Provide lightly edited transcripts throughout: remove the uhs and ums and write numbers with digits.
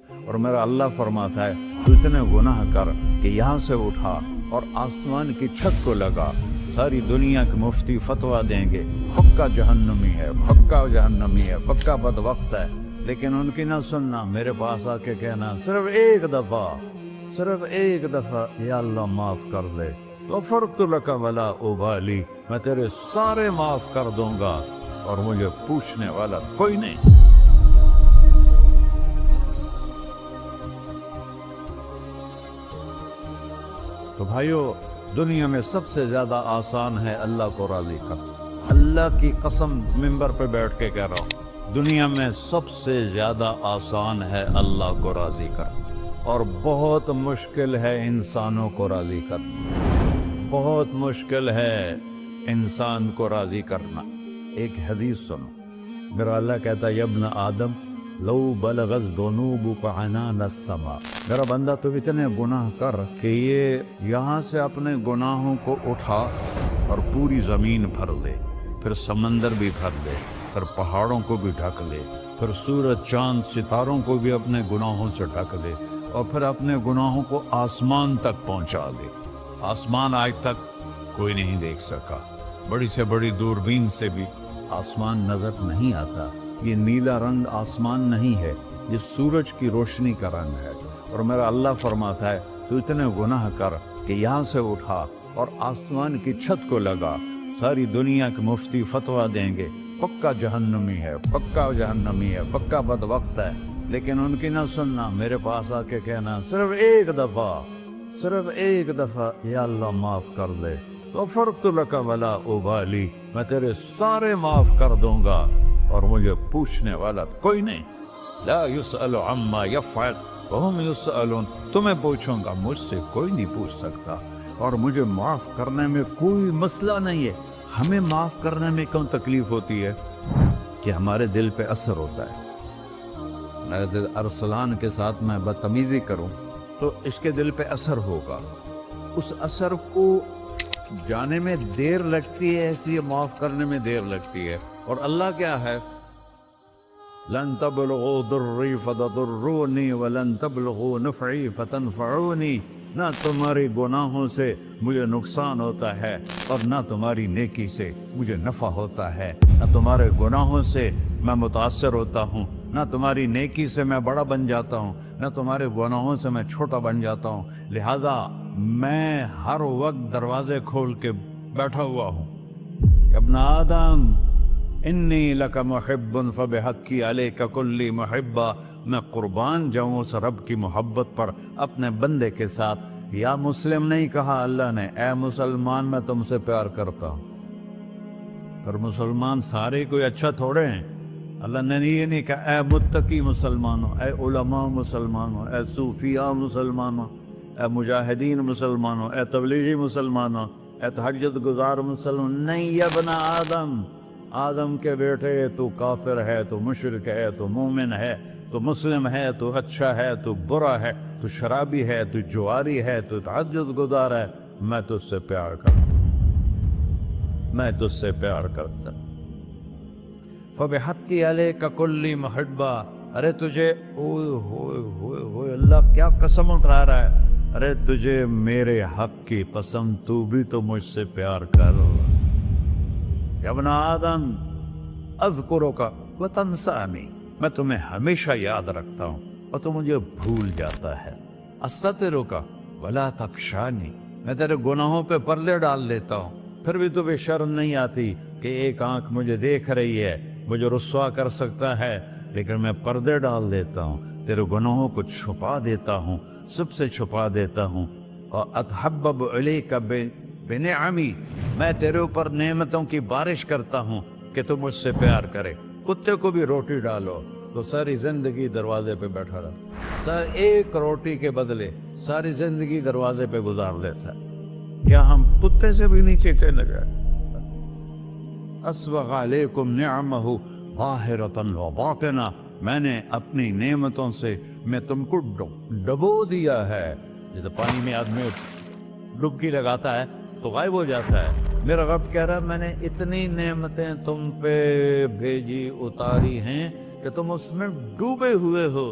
اور میرا اللہ فرماتا ہے تو اتنے گناہ کر کہ یہاں سے اٹھا اور آسمان کی چھت کو لگا، ساری دنیا کے مفتی فتویٰ دیں گے پکا جہنمی ہے، پکا جہنمی ہے، پکا بدبخت ہے، لیکن ان کی نہ سننا، میرے پاس آ کے کہنا صرف ایک دفعہ یا اللہ معاف کر دے، غفرت لک ولا ابالی، میں تیرے سارے معاف کر دوں گا اور مجھے پوچھنے والا کوئی نہیں۔ تو بھائیو، دنیا میں سب سے زیادہ آسان ہے اللہ کو راضی کرنا، اللہ کی قسم ممبر پہ بیٹھ کے کہہ رہا ہوں، دنیا میں سب سے زیادہ آسان ہے اللہ کو راضی کرنا، اور بہت مشکل ہے انسانوں کو راضی کرنا، بہت مشکل ہے انسان کو راضی کرنا۔ ایک حدیث سنو، میرا اللہ کہتا ہے یا ابن آدم لو بلغت ذنوبک عنان السماء، میرا بندہ تو اتنے گناہ کر کہ یہ یہاں سے اپنے گناہوں کو اٹھا اور پوری زمین بھر لے، پھر سمندر بھی بھر لے، پھر پہاڑوں کو بھی ڈھک لے، پھر سورج چاند ستاروں کو بھی اپنے گناہوں سے ڈھک لے، اور پھر اپنے گناہوں کو آسمان تک پہنچا دے۔ آسمان آج تک کوئی نہیں دیکھ سکا، بڑی سے بڑی دوربین سے بھی آسمان نظر نہیں آتا، یہ نیلا رنگ آسمان نہیں ہے، یہ سورج کی روشنی کا رنگ ہے۔ اور میرا اللہ فرماتا ہے تو اتنے گناہ کر کہ یہاں سے اٹھا اور آسمان کی چھت کو لگا، ساری دنیا کے مفتی فتویٰ دیں گے پکا جہنمی ہے، پکا جہنمی ہے، پکا بدبخت ہے، لیکن ان کی نہ سننا، میرے پاس آ کے کہنا صرف ایک دفعہ یا اللہ معاف کر دے، غفرت لک ولا ابالی، میں تیرے سارے معاف کر دوں گا اور مجھے پوچھنے والا کوئی نہیں۔ لا يسأل عما يفعل وهم يسألون، تمہیں پوچھوں گا، مجھ سے کوئی نہیں پوچھ سکتا، اور مجھے معاف کرنے میں کوئی مسئلہ نہیں ہے۔ ہمیں معاف کرنے میں کیوں تکلیف ہوتی ہے؟ کہ ہمارے دل پہ اثر ہوتا ہے۔ میں ارسلان کے ساتھ میں بدتمیزی کروں تو اس کے دل پہ اثر ہوگا، اس اثر کو جانے میں دیر لگتی ہے، اس لیے معاف کرنے میں دیر لگتی ہے۔ اور اللہ کیا ہے؟ لن تبلغوا ضری فتضرونی ولن تبلغوا نفعی فتنفعونی، نہ تمہاری گناہوں سے مجھے نقصان ہوتا ہے اور نہ تمہاری نیکی سے مجھے نفع ہوتا ہے، نہ تمہارے گناہوں سے میں متاثر ہوتا ہوں، نہ تمہاری نیکی سے میں بڑا بن جاتا ہوں، نہ تمہارے گناہوں سے میں چھوٹا بن جاتا ہوں، لہذا میں ہر وقت دروازے کھول کے بیٹھا ہوا ہوں۔ ابن آدم انی لک محب فبحقی علیک کلی محبہ، میں قربان جاؤں اس رب کی محبت پر اپنے بندے کے ساتھ۔ یا مسلم نہیں کہا اللہ نے، اے مسلمان میں تم سے پیار کرتا ہوں۔ پر مسلمان سارے کوئی اچھا تھوڑے ہیں، اللہ نے یہ نہیں کہا اے متقی مسلمانوں، اے علماء مسلمانوں، اے صوفیاء مسلمانوں، اے مجاہدین مسلمانوں، اے تبلیغی مسلمانوں، اے تہجد گزار مسلمان، نہیں یا ابن آدم، آدم کے بیٹے، تو کافر ہے، تو مشرک ہے، تو مومن ہے، تو مسلم ہے، تو اچھا ہے، تو برا ہے، تو شرابی ہے، تو جواری ہے، تو تہجد گزار ہے، میں تجھ سے پیار کرتا ہوں، میں تجھ سے پیار کرتا ہوں۔ فبحقی علیک کلی محبہ، ارے تجھے اوئے ہوئے ہوئے ہوئے، اللہ کیا قسم اٹھا رہا ہے، ارے تجھے میرے حق کی قسم، تو بھی تو مجھ سے پیار کر۔ یا ابن آدم اذکرک وتنسانی، میں تمہیں ہمیشہ یاد رکھتا ہوں اور تو مجھے بھول جاتا ہے۔ استترک ولا تخشانی، میں تیرے گناہوں پہ پردے ڈال دیتا ہوں، پھر بھی تمہیں شرم نہیں آتی کہ ایک آنکھ مجھے دیکھ رہی ہے، مجھے رسوا کر سکتا ہے، لیکن میں پردے ڈال دیتا ہوں، تیرے گناہوں کو چھپا دیتا ہوں، سب سے چھپا دیتا ہوں۔ اور اتحبب علیک بنعمی، میں تیرے اوپر نعمتوں کی بارش کرتا ہوں کہ تو مجھ سے پیار کرے۔ کتے کو بھی روٹی ڈالو تو ساری زندگی دروازے پہ بیٹھا رہتا، ایک روٹی کے بدلے ساری زندگی دروازے پہ گزار دیتا ہے۔ کیا ہم کتے سے بھی نیچے چلے گئے؟ اسبغ علیکم نعمہ ظاہرۃ و باطنہ، میں نے اپنی نعمتوں سے میں تم کو ڈبو دیا ہے، جیسے پانی میں آدمی ڈبکی لگاتا ہے تو غائب ہو جاتا ہے۔ میرا رب کہہ رہا ہے میں نے اتنی نعمتیں تم پہ بھیجی، اتاری ہیں کہ تم اس میں ڈوبے ہوئے ہو،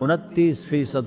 29%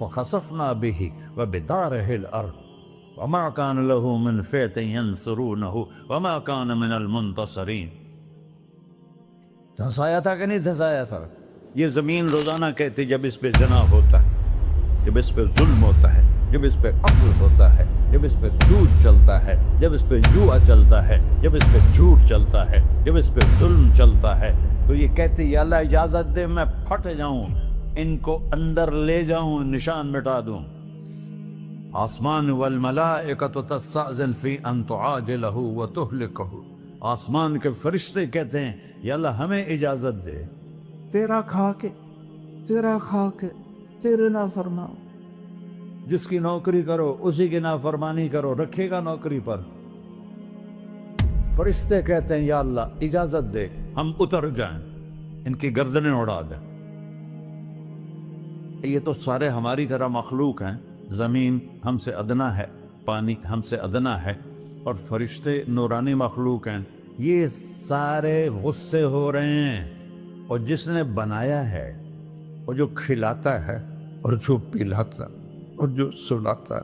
فخسفنا به وبداره الأرض وما كان له من فئة ينصرونه وما كان من المنتصرين. دھنسایا تھا کہ نہیں دھنسایا تھا؟ یہ زمین روزانہ کہتی جب اس پہ زنا ہوتا ہے، جب اس پہ ظلم ہوتا ہے، جب اس پہ قتل ہوتا ہے، جب اس پہ سود چلتا ہے، جب اس پہ جوا چلتا ہے، جب اس پہ جھوٹ چلتا ہے، جب اس پہ ظلم چلتا ہے، تو یہ کہتے یا اللہ اجازت دے میں پھٹ جاؤں، ان کو اندر لے جاؤں، نشان مٹا دوں. آسمان والملائکۃ تستأذن فی ان تعاجلہ وتہلکہ. آسمان کے فرشتے کہتے ہیں یا اللہ ہمیں اجازت دے، تیرا کھا کے تیرے نافرمان، جس کی نوکری کرو اسی کی نافرمانی کرو، رکھے گا نوکری پر. فرشتے کہتے ہیں یا اللہ اجازت دے ہم اتر جائیں، ان کی گردنیں اڑا دیں. یہ تو سارے ہماری طرح مخلوق ہیں، زمین ہم سے ادنا ہے، پانی ہم سے ادنا ہے، اور فرشتے نورانی مخلوق ہیں. یہ سارے غصے ہو رہے ہیں، اور جس نے بنایا ہے، اور جو کھلاتا ہے، اور جو پلاتا، اور جو سلاتا،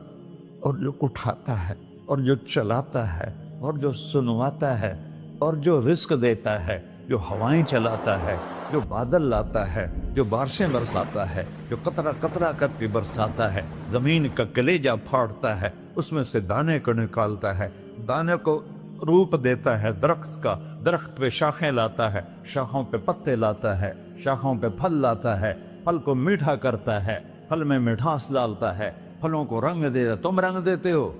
اور جو اٹھاتا ہے، اور جو چلاتا ہے، اور جو سنواتا ہے، اور جو رزق دیتا ہے، جو ہوائیں چلاتا ہے، جو بادل لاتا ہے، جو بارشیں برساتا ہے، جو قطرہ قطرہ کر کے برساتا ہے، زمین کا کلیجہ پھاڑتا ہے، اس میں سے دانے کو نکالتا ہے، دانے کو روپ دیتا ہے درخت کا، درخت پہ شاخیں لاتا ہے، شاخوں پہ پتے لاتا ہے، شاخوں پہ پھل لاتا ہے، پھل کو میٹھا کرتا ہے، پھل میں مٹھاس ڈالتا ہے، پھلوں کو رنگ دیتا. تم رنگ دیتے ہو،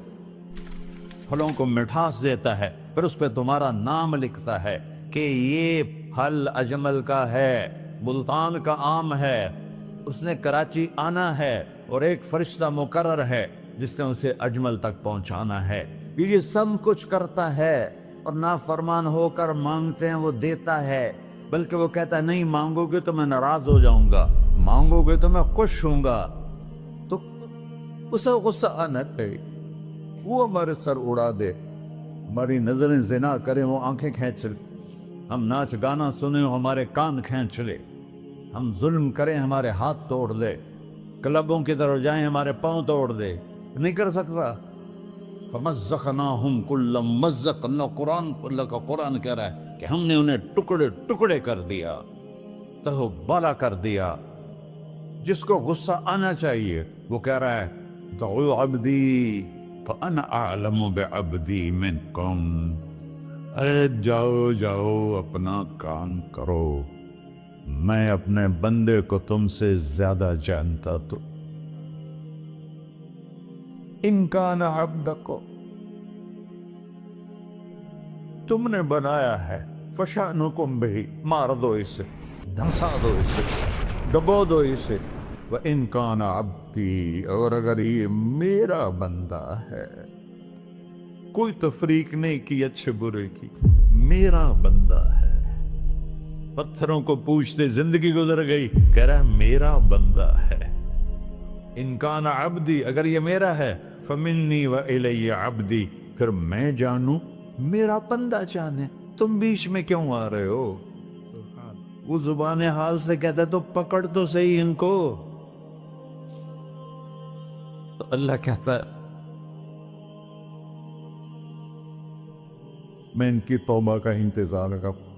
پھلوں کو مٹھاس دیتا ہے، پھر اس پہ تمہارا نام لکھتا ہے کہ یہ پھل اجمل کا ہے، ملتان کا آم ہے، اس نے کراچی آنا ہے، اور ایک فرشتہ مقرر ہے جس نے اسے اجمل تک پہنچانا ہے. یہ سب کچھ کرتا ہے، اور نافرمان ہو کر مانگتے ہیں وہ دیتا ہے، بلکہ وہ کہتا ہے نہیں مانگو گے تو میں ناراض ہو جاؤں گا، مانگو گے تو میں خوش ہوں گا. تو اسے غصہ آنا چاہیے، وہ ہمارے سر اڑا دے، ہماری نظریں زنا کریں وہ آنکھیں کھینچ لے، ہم ناچ گانا سنیں ہمارے کان کھینچ لے، ہم ظلم کریں ہمارے ہاتھ توڑ دے، کلبوں کی طرف جائیں ہمارے پاؤں توڑ دے. نہیں کر سکتا. فَمَزَّقْنَاهُمْ كُلَّ مُمَزَّقٍ. اللہ کا قرآن کہہ رہا ہے کہ ہم نے انہیں ٹکڑے ٹکڑے کر دیا، تہو بالا کر دیا. جس کو غصہ آنا چاہیے وہ کہہ رہا ہے دعوا عبدی فانا اعلم بعبدی منکم. ارے جاؤ جاؤ اپنا کام کرو، میں اپنے بندے کو تم سے زیادہ جانتا. تو ان کان عبدکو، تم نے بنایا ہے، فشانکم بہی، مار دو اسے، دھنسا دو اسے، ڈبو دو اسے. وَإِن كَانَ عَبْدِي، اور اگر یہ میرا بندہ ہے، کوئی تفریق نہیں کی اچھے برے کی، میرا بندہ ہے. پتھروں کو پوچھتے زندگی گزر گئی، کہہ رہا ہے میرا بندہ ہے. ان کان عبدی، اگر یہ میرا ہے، فمنی وإلی عبدی، پھر میں جانوں میرا بندہ جانے. تم بیچ میں کیوں آ رہے ہو؟ وہ زبان حال سے کہتا ہے تو پکڑ تو صحیح ان کو. تو اللہ کہتا ہے میں ان کی توبہ کا انتظار کروں.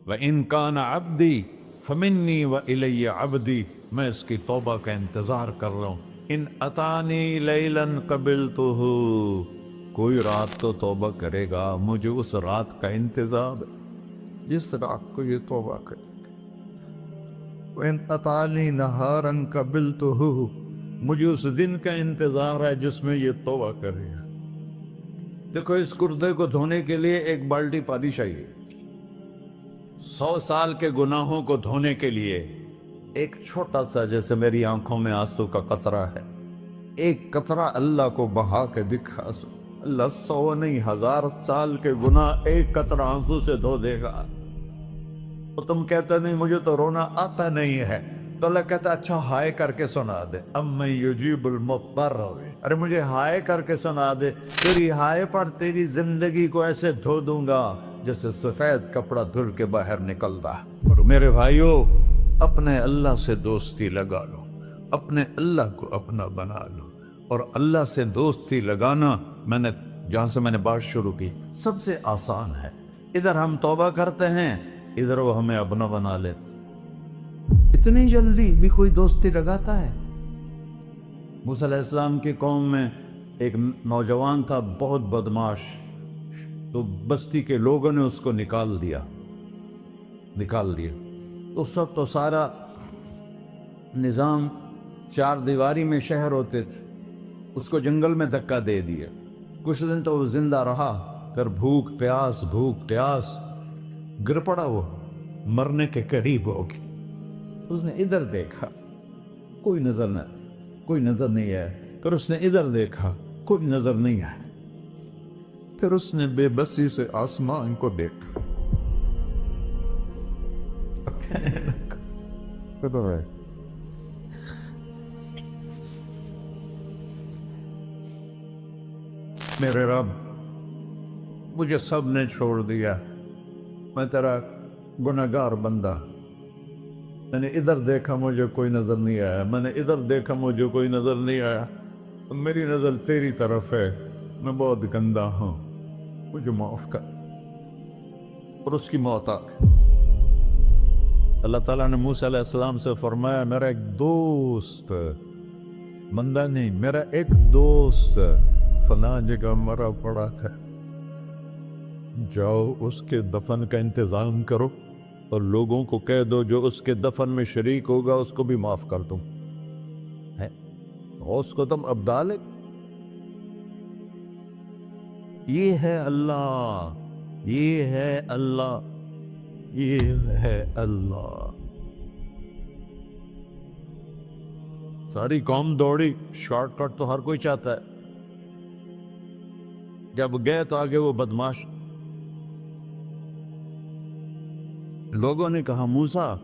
وَإِن كَانَ عَبْدِي فَمِنِّي وَإِلَيَّ عَبْدِي، میں اس کی توبہ کا انتظار کر رہا ہوں. ان اتانی لیلاً قبلتہ، کوئی رات تو توبہ کرے گا، مجھے اس رات کا انتظار ہے جس رات کو یہ توبہ کرے. وَإِن أَتَانِي نَهَارًا قَبِلْتُهُ، مجھے اس دن کا انتظار ہے جس میں یہ توبہ کرے گا. دیکھو اس کردے کو دھونے کے لیے ایک بالٹی پانی چاہیے. 100 سال کے گناہوں کو دھونے کے لیے ایک چھوٹا سا، جیسے میری آنکھوں میں آنسو کا قطرہ ہے، ایک قطرہ اللہ کو بہا کے دکھا. اللہ 100 نہیں 1000 سال کے گناہ ایک قطرہ آنسو سے دھو دے گا. تو تم کہتے نہیں مجھے تو رونا آتا نہیں ہے، تو اللہ کہتا اچھا ہائے کر کے سنا دے. اَمَّن يُجِيبُ الْمُضْطَرَّ، ارے مجھے ہائے کر کے سنا دے، تیری ہائے پر تیری زندگی کو ایسے دھو دوں گا جیسے سفید کپڑا دھل کے باہر نکلتا. اور میرے بھائیو، اپنے اللہ سے دوستی لگا لو، اپنے اللہ کو اپنا بنا لو۔ اور اللہ سے دوستی لگانا، جہاں سے میں نے بات شروع کی، سب سے آسان ہے۔ ادھر ہم توبہ کرتے ہیں، ادھر وہ ہمیں اپنا بنا لیتے۔ اتنی جلدی بھی کوئی دوستی لگاتا ہے؟ موسیٰ علیہ السلام کی قوم میں ایک نوجوان تھا، بہت بدماش، تو بستی کے لوگوں نے اس کو نکال دیا۔ تو سارا نظام چار دیواری میں شہر ہوتے تھے، اس کو جنگل میں دھکا دے دیا۔ کچھ دن تو وہ زندہ رہا، پھر بھوک پیاس گر پڑا، وہ مرنے کے قریب ہو گیا۔ اس نے ادھر دیکھا، کوئی نظر نہیں آیا۔ پھر اس نے ادھر دیکھا، کوئی نظر نہیں آیا۔ پھر اس نے بے بسی سے آسمان کو دیکھا۔ میرے رب، مجھے سب نے چھوڑ دیا، میں تیرا گنہگار بندہ۔ میں نے ادھر دیکھا، مجھے کوئی نظر نہیں آیا، میں نے ادھر دیکھا، مجھے کوئی نظر نہیں آیا۔ میری نظر تیری طرف ہے، میں بہت گندا ہوں، مجھے معاف کر۔ اور اس کی موت آ گئی۔ اللہ تعالیٰ نے موسیٰ علیہ السلام سے فرمایا، میرا ایک دوست، بندہ نہیں، میرا ایک دوست فلاں جگہ مرا پڑا تھا، جاؤ اس کے دفن کا انتظام کرو اور لوگوں کو کہہ دو جو اس کے دفن میں شریک ہوگا اس کو بھی معاف کر دوں۔ اس کو تم ابدال ہے۔ یہ ہے اللہ، یہ ہے اللہ، یہ ہے اللہ۔ ساری قوم دوڑی، شارٹ کٹ تو ہر کوئی چاہتا ہے۔ جب گئے تو آگے وہ بدماش، لوگوں نے کہا موسیٰ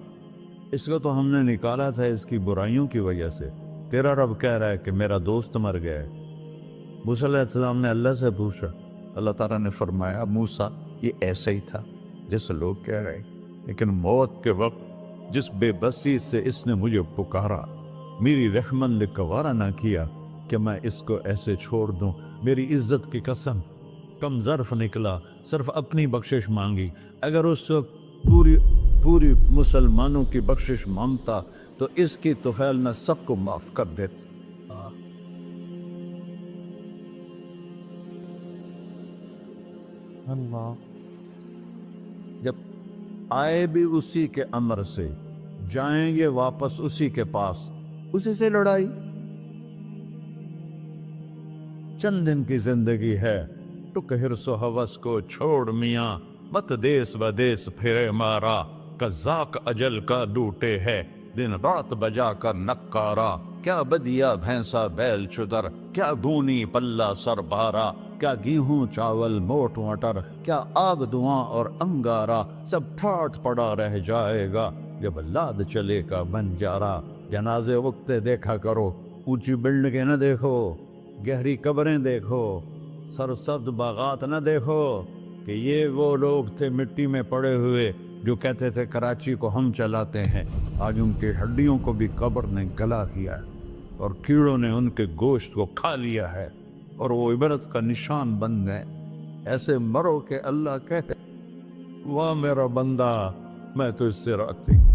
اس کو تو ہم نے نکالا تھا اس کی برائیوں کی وجہ سے، تیرا رب کہہ رہا ہے کہ میرا دوست مر گیا ہے۔ موسیٰ علیہ السلام نے اللہ سے پوچھا، اللہ تعالیٰ نے فرمایا موسیٰ یہ ایسا ہی تھا جیسے لوگ کہہ رہے ہیں، لیکن موت کے وقت جس بے بسی سے اس نے مجھے پکارا، میری رحمت نے گوارا نہ کیا کہ میں اس کو ایسے چھوڑ دوں۔ میری عزت کی قسم، کم ظرف نکلا، صرف اپنی بخشش مانگی۔ اگر اس وقت پوری مسلمانوں کی بخشش مانگتا تو اس کی طفیل میں سب کو معاف کر دیتا۔ اللہ جب آئے بھی اسی کے امر سے، جائیں گے واپس اسی کے پاس، اسی سے لڑائی۔ چند دن کی زندگی ہے، ٹک حرص و ہوس کو چھوڑ میاں، مت دیس بدیس پھرے مارا، قزاق اجل کا ڈوٹے ہے، دن رات بجا کر نکارا، کیا بدیا بھینسا بیل چدر، کیا گونی پلہ سر بارا، کیا گیہوں چاول موٹ مٹر، کیا آگ دھواں اور انگارا، سب ٹھاٹھ پڑا رہ جائے گا جب لاد چلے کا بنجارا۔ جنازے وقتے دیکھا کرو، اونچی بلڈنگیں نہ دیکھو، گہری قبریں دیکھو، سرسبز باغات نہ دیکھو کہ یہ وہ لوگ تھے مٹی میں پڑے ہوئے جو کہتے تھے کراچی کو ہم چلاتے ہیں۔ آج ان کی ہڈیوں کو بھی قبر نے گلا کیا ہے اور کیڑوں نے ان کے گوشت کو کھا لیا ہے اور وہ عبرت کا نشان بن گئے۔ ایسے مرو کہ اللہ کہتے واہ میرا بندہ، میں تو اس سے راضی۔